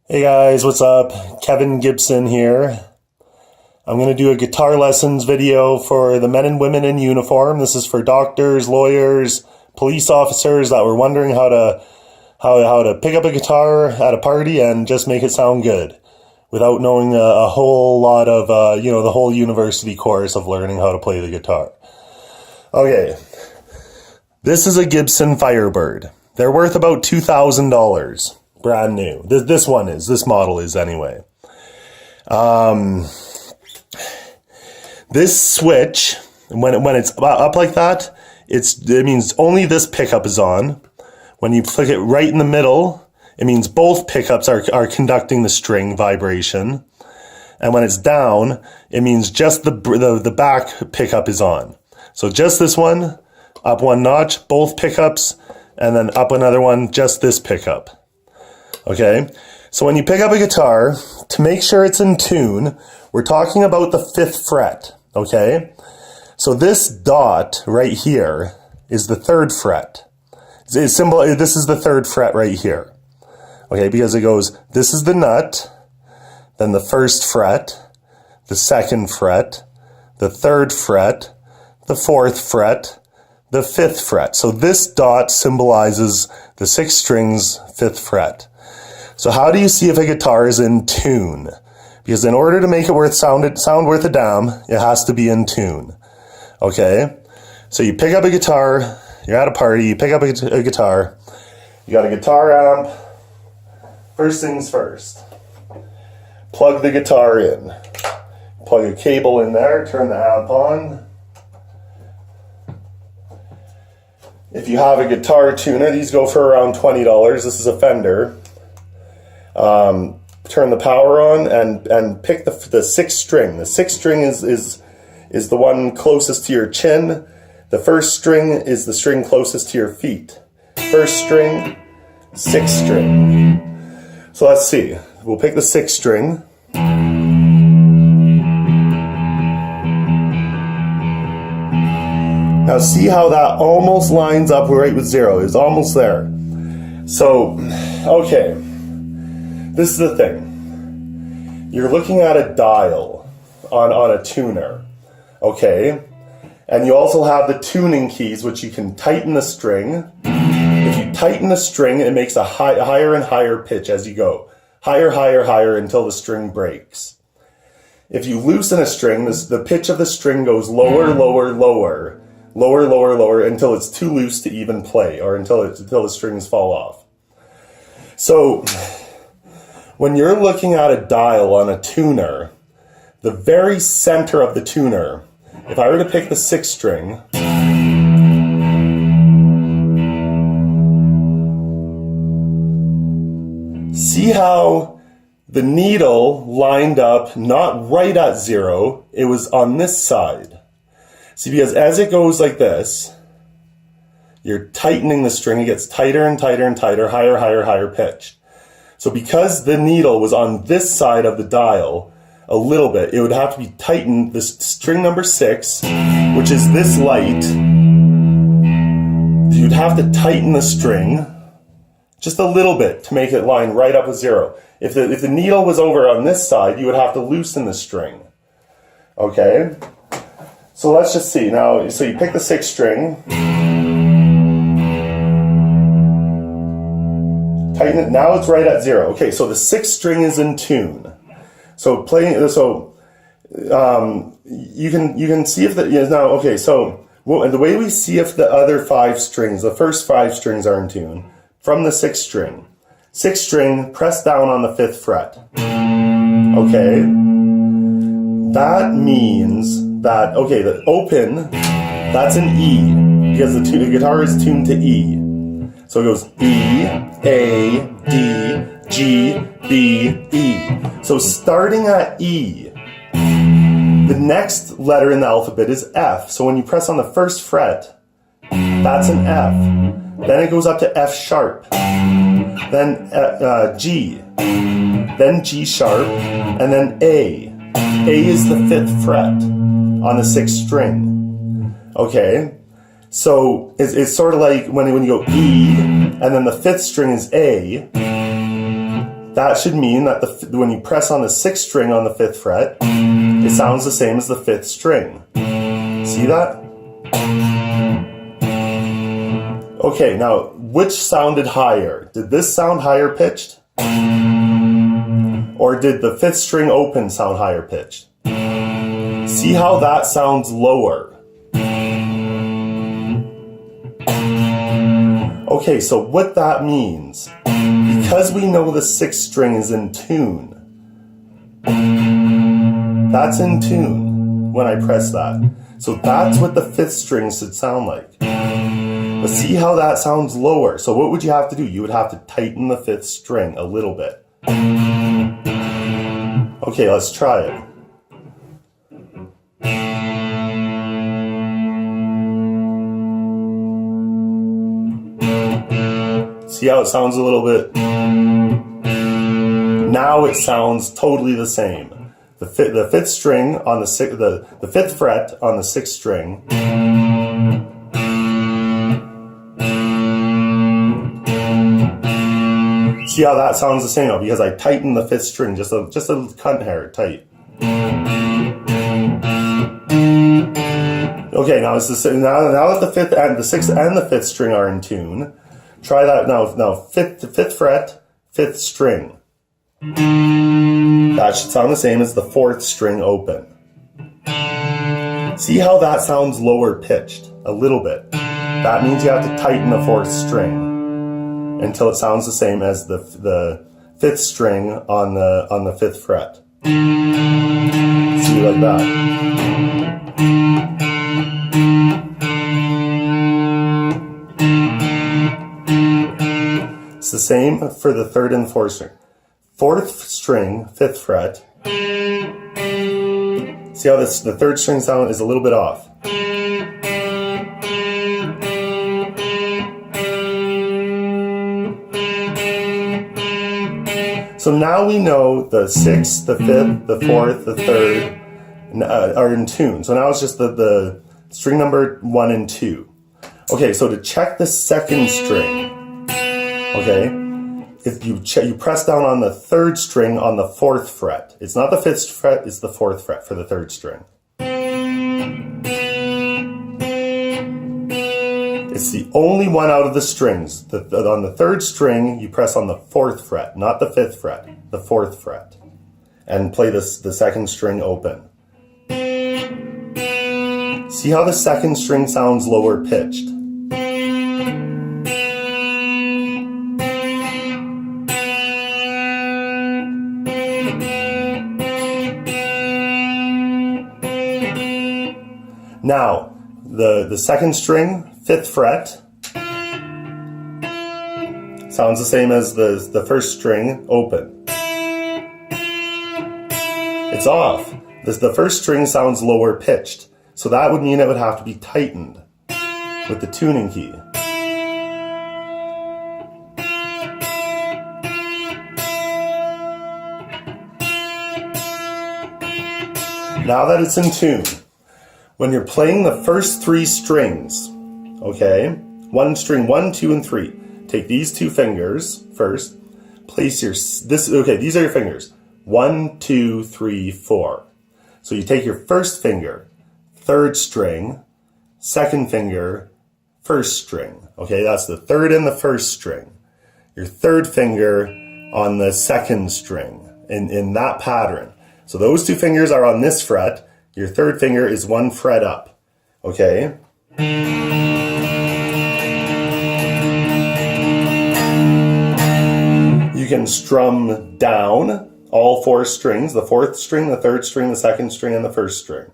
Hey guys, what's up? Kevin Gibson here. I'm going to do a guitar lessons video for the men and women in uniform. This is for doctors, lawyers, police officers that were wondering how to pick up a guitar at a party and just make it sound good without knowing a whole lot of, the whole university course of learning how to play the guitar. Okay, this is a Gibson Firebird. They're worth about $2,000. Brand new. This model is anyway. This switch, when it's up like that, it means only this pickup is on. When you flick it right in the middle, it means both pickups are conducting the string vibration. And when it's down, it means just the back pickup is on. So just this one, up one notch, both pickups, and then up another one, just this pickup. Okay, so when you pick up a guitar, to make sure it's in tune, we're talking about the 5th fret, okay? So this dot right here is the 3rd fret. This is the 3rd fret right here, okay? Because it goes, this is the nut, then the 1st fret, the 2nd fret, the 3rd fret, the 4th fret, the 5th fret. So this dot symbolizes the 6th string's 5th fret. So how do you see if a guitar is in tune? Because in order to make it sound worth a damn, it has to be in tune. Okay? So you pick up a guitar, you're at a party, you pick up a guitar, you got a guitar amp. First things first. Plug the guitar in. Plug a cable in there, turn the amp on. If you have a guitar tuner, these go for around $20. This is a Fender. Turn the power on and pick the 6th string. The 6th string is the one closest to your chin. The 1st string is the string closest to your feet. 1st string, 6th string. So let's see. We'll pick the 6th string. Now see how that almost lines up right with 0. It's almost there. So, okay. This is the thing. You're looking at a dial on a tuner, okay? And you also have the tuning keys, which you can tighten the string. If you tighten the string, it makes a higher and higher pitch as you go. Higher, higher, higher until the string breaks. If you loosen a string, the pitch of the string goes lower, lower, lower, lower, lower, lower, until it's too loose to even play, or until the strings fall off. So, when you're looking at a dial on a tuner, the very center of the tuner, if I were to pick the 6th string, see how the needle lined up not right at 0, it was on this side. See, because as it goes like this, you're tightening the string, it gets tighter and tighter and tighter, higher, higher, higher pitch. So because the needle was on this side of the dial a little bit, it would have to be tightened. This string number 6, which is this light, you'd have to tighten the string just a little bit to make it line right up with 0. If the needle was over on this side, you would have to loosen the string. Okay? So let's just see. Now, so you pick the 6th string. Tighten it. Now it's right at 0. Okay, so the 6th string is in tune. So you can see if now. Okay, so the way we see if the other 5 strings, the first 5 strings are in tune, from the 6th string. 6th string, press down on the 5th fret. Okay, that means that the open, that's an E because the guitar is tuned to E. So it goes E, A, D, G, B, E. So starting at E, the next letter in the alphabet is F. So when you press on the 1st fret, that's an F. Then it goes up to F sharp, then G, then G sharp, and then A. A is the 5th fret on the 6th string. Okay? So it's sort of like when you go E, and then the 5th string is A, that should mean that when you press on the 6th string on the 5th fret, it sounds the same as the 5th string. See that? Okay, now, which sounded higher? Did this sound higher pitched? Or did the 5th string open sound higher pitched? See how that sounds lower? Okay, so what that means, because we know the 6th string is in tune, that's in tune when I press that. So that's what the 5th string should sound like. But see how that sounds lower? So what would you have to do? You would have to tighten the 5th string a little bit. Okay, let's try it. See how it sounds a little bit? Now it sounds totally the same. The 5th string on the 5th fret on the 6th string. See how that sounds the same now because I tightened the 5th string just a cunt hair tight. Okay, now it's the now that the 5th and the 6th and the 5th string are in tune. Try that now. Now 5th fret, 5th string. That should sound the same as the 4th string open. See how that sounds lower pitched a little bit. That means you have to tighten the 4th string until it sounds the same as the 5th string on the 5th fret. See, like that. It's the same for the 3rd and 4th string. 4th string, 5th fret. See how the 3rd string sound is a little bit off. So now we know the 6th, the 5th, the 4th, the 3rd are in tune. So now it's just the string number 1 and 2. Okay, so to check the 2nd string, okay, if you press down on the 3rd string on the 4th fret. It's not the 5th fret, it's the 4th fret for the 3rd string. It's the only one out of the strings. On the 3rd string, you press on the 4th fret, not the 5th fret, the 4th fret, and play the 2nd string open. See how the 2nd string sounds lower pitched? Now, the 2nd string, 5th fret, sounds the same as the 1st string open. It's off. The 1st string sounds lower pitched, so that would mean it would have to be tightened with the tuning key. Now that it's in tune, when you're playing the first 3 strings, okay, 1 string 1, 2, and 3, take these 2 fingers first, place these are your fingers, 1, 2, 3, 4. So you take your first finger, 3rd string, 2nd finger, 1st string, okay, that's the 3rd and the 1st string. Your 3rd finger on the 2nd string, in that pattern. So those 2 fingers are on this fret. Your 3rd finger is 1 fret up, okay? You can strum down all 4 strings, the 4th string, the 3rd string, the 2nd string, and the 1st string.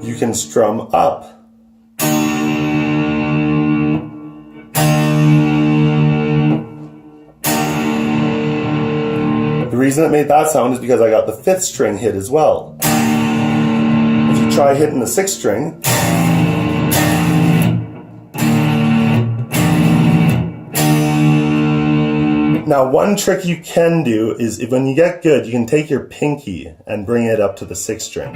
You can strum up. The reason it made that sound is because I got the 5th string hit as well. If you try hitting the 6th string, now one trick you can do is when you get good, you can take your pinky and bring it up to the 6th string.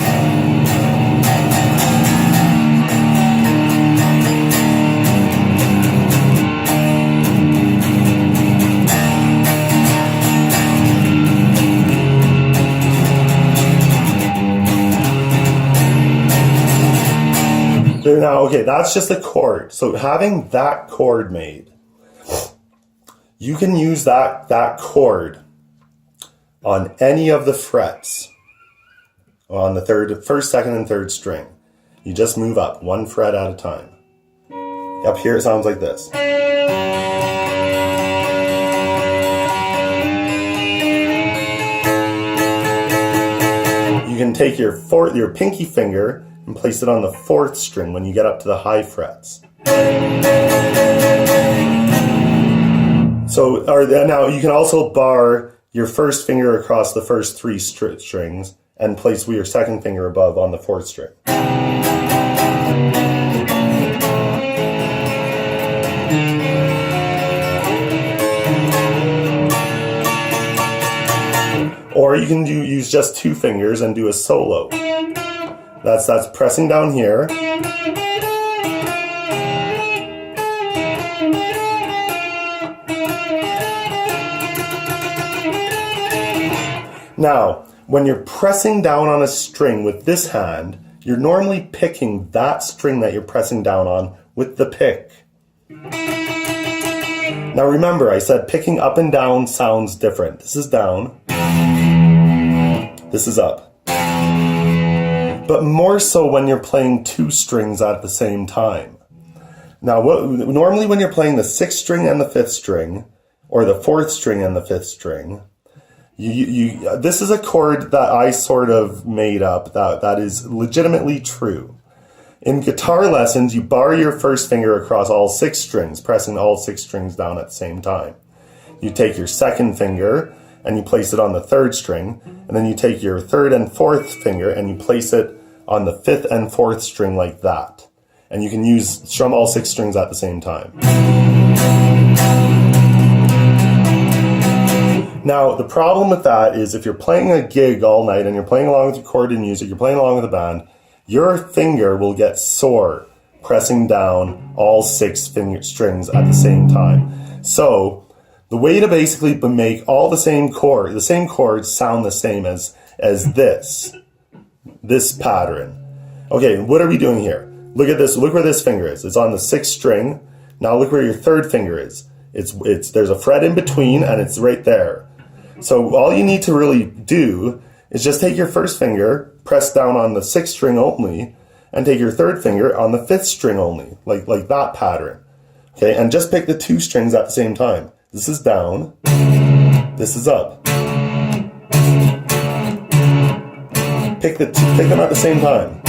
now, okay, that's just a chord. So having that chord made, you can use that chord on any of the frets on the first, second, and third string. You just move up one fret at a time. Up here it sounds like this. You can take your pinky finger and place it on the fourth string when you get up to the high frets. So, now you can also bar your first finger across the first three strings and place your second finger above on the fourth string. Or you can use just two fingers and do a solo. That's pressing down here. Now, when you're pressing down on a string with this hand, you're normally picking that string that you're pressing down on with the pick. Now remember, I said picking up and down sounds different. This is down. This is up. But more so when you're playing two strings at the same time. Now, normally when you're playing the sixth string and the fifth string, or the fourth string and the fifth string, this is a chord that I sort of made up that is legitimately true. In guitar lessons, you bar your first finger across all six strings, pressing all six strings down at the same time. You take your second finger and you place it on the third string, and then you take your third and fourth finger and you place it on the fifth and fourth string like that. And you can strum all six strings at the same time. Now, the problem with that is if you're playing a gig all night and you're playing along with recorded music, you're playing along with a band, your finger will get sore pressing down all six strings at the same time. So, the way to basically make all the same chords sound the same as this pattern. Okay, what are we doing here? Look at this. Look where this finger is. It's on the sixth string. Now look where your third finger is. There's a fret in between and it's right there. So all you need to really do is just take your first finger, press down on the sixth string only, and take your third finger on the fifth string only, like that pattern. Okay, and just pick the two strings at the same time. This is down, this is up. Pick them at the same time.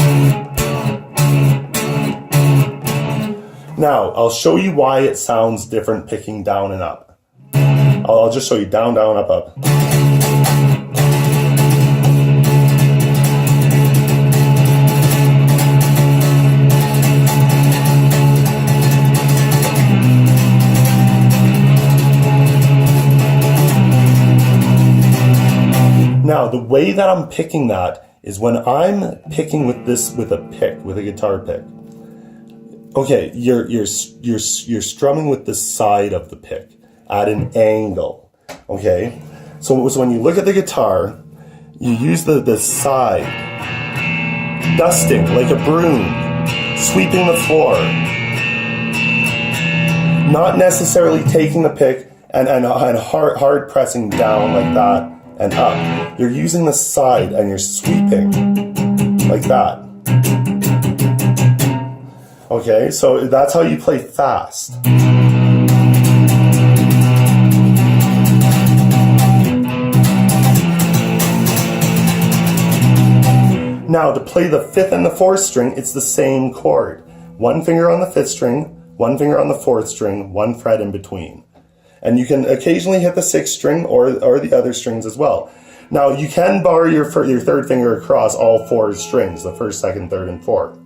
Now, I'll show you why it sounds different picking down and up. I'll just show you down, down, up, up. Now, the way that I'm picking that is when I'm picking with a guitar pick. Okay, you're strumming with the side of the pick at an angle. Okay, so when you look at the guitar, you use the side, dusting like a broom, sweeping the floor, not necessarily taking the pick and hard pressing down like that and up. You're using the side and you're sweeping like that. Okay, so that's how you play fast. Now, to play the fifth and the fourth string, it's the same chord. One finger on the fifth string, one finger on the fourth string, one fret in between. And you can occasionally hit the sixth string or the other strings as well. Now, you can bar your third finger across all four strings, the first, second, third, and fourth.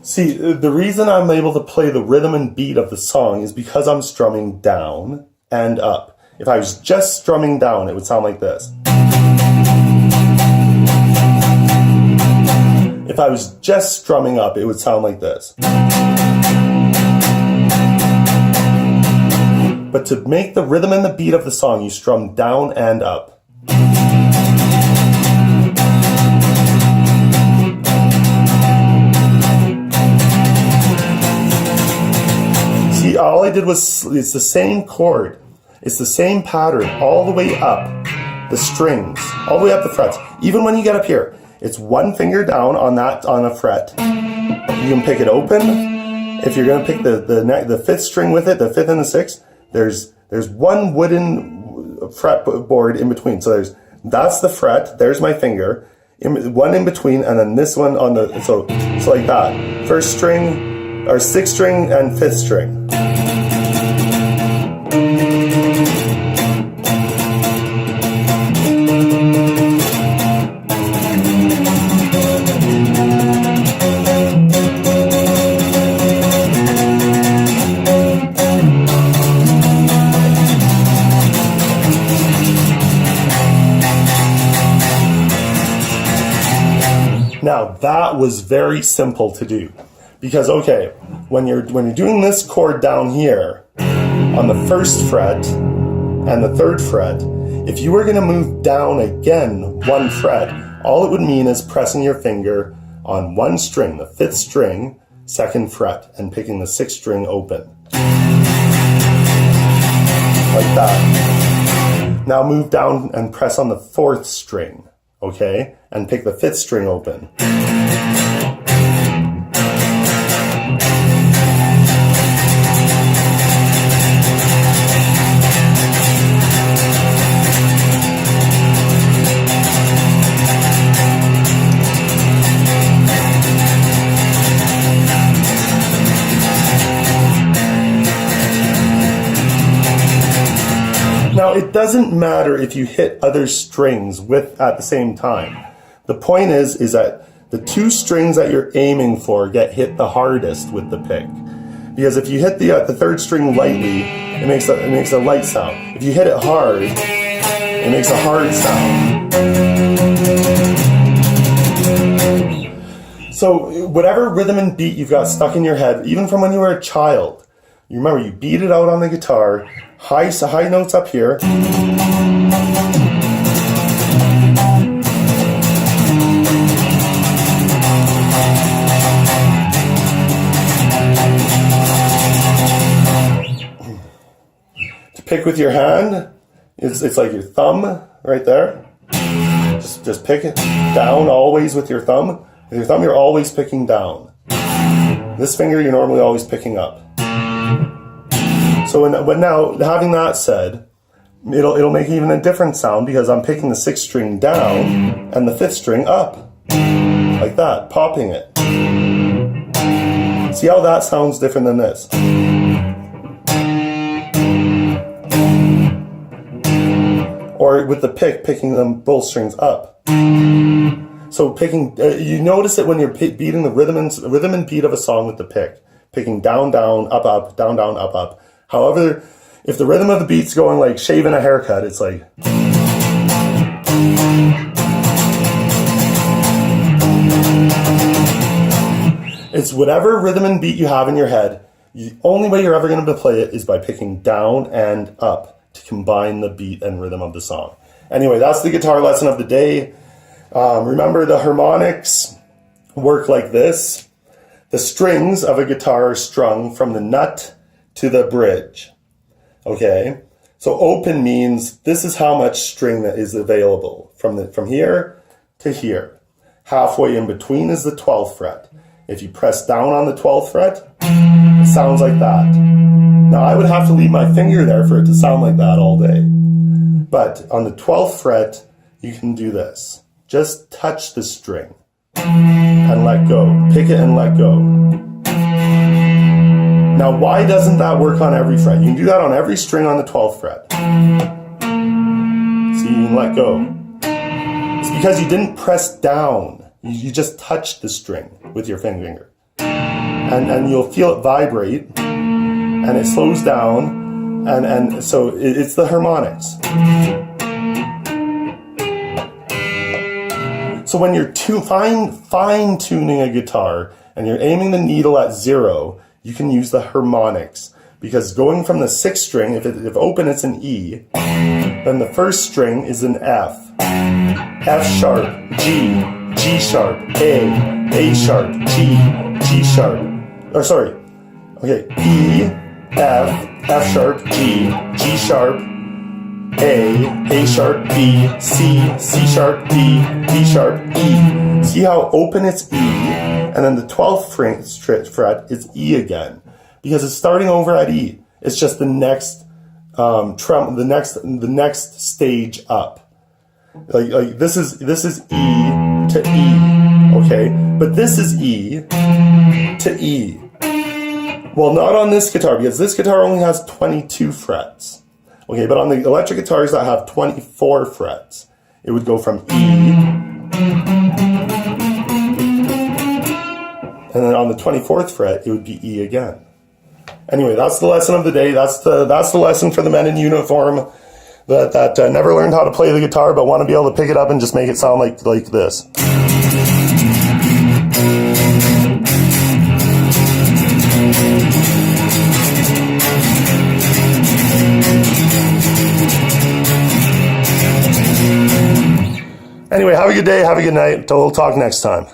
See, the reason I'm able to play the rhythm and beat of the song is because I'm strumming down and up. If I was just strumming down, it would sound like this. If I was just strumming up, it would sound like this. But to make the rhythm and the beat of the song, you strum down and up. See, all I did was, it's the same chord. It's the same pattern all the way up the strings, all the way up the frets. Even when you get up here, it's one finger down on a fret. You can pick it open. If you're going to pick the fifth string with it, the fifth and the sixth, there's one wooden fretboard in between. So that's the fret. There's my finger. One in between, and then this one on the so like that. First string, or sixth string and fifth string. Now that was very simple to do, because okay, when you're doing this chord down here on the first fret and the third fret, if you were going to move down again one fret, all it would mean is pressing your finger on one string, the fifth string, second fret, and picking the sixth string open. Like that. Now move down and press on the fourth string. Okay, and pick the fifth string open. Now, it doesn't matter if you hit other strings at the same time. The point is that the two strings that you're aiming for get hit the hardest with the pick. Because if you hit the third string lightly, it makes a light sound. If you hit it hard, it makes a hard sound. So whatever rhythm and beat you've got stuck in your head, even from when you were a child, you remember you beat it out on the guitar, high notes up here. To pick with your hand, it's like your thumb right there. Just pick it down always with your thumb. With your thumb, you're always picking down. This finger, you're normally always picking up. So when now, having that said, it'll make even a different sound because I'm picking the sixth string down and the fifth string up. Like that, popping it. See how that sounds different than this? Or with the pick, picking them both strings up. So picking, you notice it when you're beating the rhythm and beat of a song with the pick. Picking down, down, up, up, down, down, up, up. However, if the rhythm of the beat's going like shaving a haircut, it's like... It's whatever rhythm and beat you have in your head. The only way you're ever going to play it is by picking down and up to combine the beat and rhythm of the song. Anyway, that's the guitar lesson of the day. Remember, the harmonics work like this. The strings of a guitar are strung from the nut to the bridge. Okay? So open means this is how much string that is available from here to here. Halfway in between is the 12th fret. If you press down on the 12th fret, it sounds like that. Now I would have to leave my finger there for it to sound like that all day. But on the 12th fret, you can do this. Just touch the string and let go. Pick it and let go. Now, why doesn't that work on every fret? You can do that on every string on the 12th fret. So you can let go. It's because you didn't press down. You just touched the string with your finger. And you'll feel it vibrate, and it slows down, and so it's the harmonics. So when you're fine tuning a guitar and you're aiming the needle at 0, you can use the harmonics, because going from the 6th string, if open it's an E, then the first string is an F, F sharp, G, G sharp, A sharp, G sharp, or sorry, okay, E, F sharp, G sharp, A sharp, B, C sharp, D sharp, E. See how open it's E, and then the 12th fret is E again, because it's starting over at E. It's just the next the next stage up. Like this is E to E, okay? But this is E to E. Well, not on this guitar, because this guitar only has 22 frets. Okay, but on the electric guitars that have 24 frets, it would go from E, and then on the 24th fret, it would be E again. Anyway, that's the lesson of the day. That's the lesson for the men in uniform that never learned how to play the guitar but want to be able to pick it up and just make it sound like this. Anyway, have a good day, have a good night. We'll talk next time.